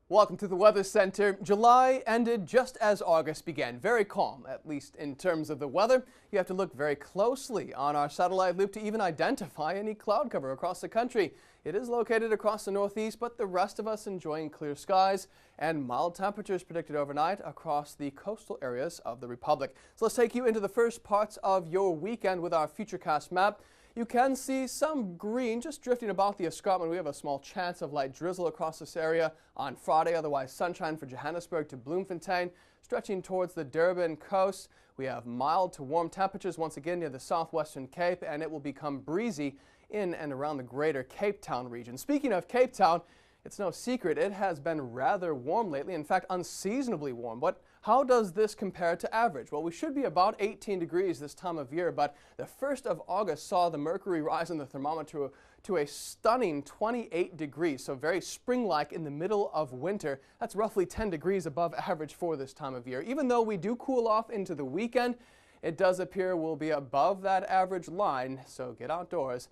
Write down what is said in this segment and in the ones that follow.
Welcome to the Weather Center. July ended just as August began. Very calm, at least in terms of the weather. You have to look very closely on our satellite loop to even identify any cloud cover across the country. It is located across the northeast, but the rest of us enjoying clear skies and mild temperatures predicted overnight across the coastal areas of the Republic. So let's take you into the first parts of your weekend with our Futurecast map. You can see some green just drifting about the escarpment. We have a small chance of light drizzle across this area on Friday. Otherwise, sunshine for Johannesburg to Bloemfontein, stretching towards the Durban coast. We have mild to warm temperatures once again near the southwestern Cape, and it will become breezy in and around the greater Cape Town region. Speaking of Cape Town, it's no secret it has been rather warm lately, in fact unseasonably warm. But how does this compare to average? Well, we should be about 18 degrees this time of year, but the 1st of August saw the mercury rise in the thermometer to a stunning 28 degrees, so very spring-like in the middle of winter. That's roughly 10 degrees above average for this time of year. Even though we do cool off into the weekend, it does appear we'll be above that average line, so get outdoors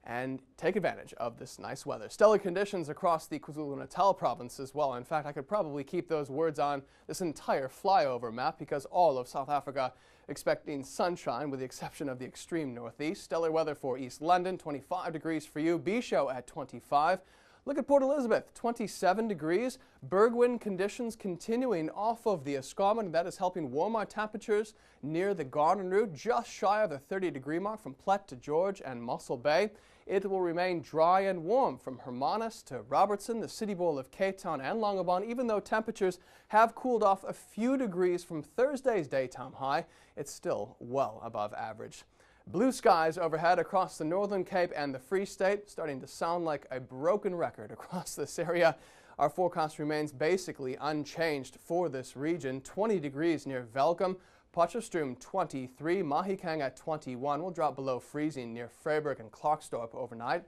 and take advantage of this nice weather. Stellar conditions across the KwaZulu-Natal province as well. In fact, I could probably keep those words on this entire flyover map because all of South Africa expecting sunshine with the exception of the extreme northeast. Stellar weather for East London, 25 degrees for you. Bisho at 25. Look at Port Elizabeth, 27 degrees. Bergwind conditions continuing off of the escarpment. That is helping warm our temperatures near the Garden Route, just shy of the 30-degree mark from Plett to George and Mossel Bay. It will remain dry and warm from Hermanus to Robertson, the City Bowl of Cape Town and Longabon. Even though temperatures have cooled off a few degrees from Thursday's daytime high, it's still well above average. Blue skies overhead across the Northern Cape and the Free State, starting to sound like a broken record across this area. Our forecast remains basically unchanged for this region. 20 degrees near Velkom, Potchefstroom 23, Mahikang at 21 will drop below freezing near Vryburg and Klerksdorp overnight.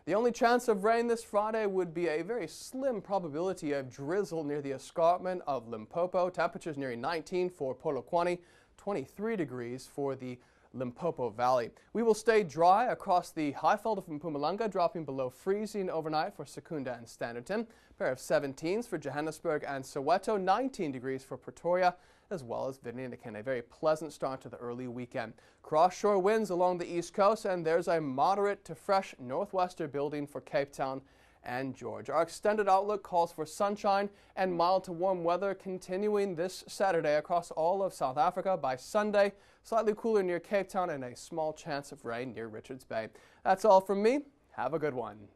The only chance of rain this Friday would be a very slim probability of drizzle near the escarpment of Limpopo. Temperatures nearing 19 for Polokwane, 23 degrees for the Limpopo Valley. We will stay dry across the Highveld of Mpumalanga, dropping below freezing overnight for Secunda and Standerton. Pair of 17s for Johannesburg and Soweto, 19 degrees for Pretoria, as well as Vereeniging. A very pleasant start to the early weekend. Cross-shore winds along the east coast, and there's a moderate to fresh northwester building for Cape Town and George. Our extended outlook calls for sunshine and mild to warm weather continuing this Saturday across all of South Africa. By Sunday, slightly cooler near Cape Town and a small chance of rain near Richards Bay. That's all from me. Have a good one.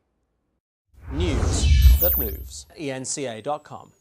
News that moves. eNCA.com.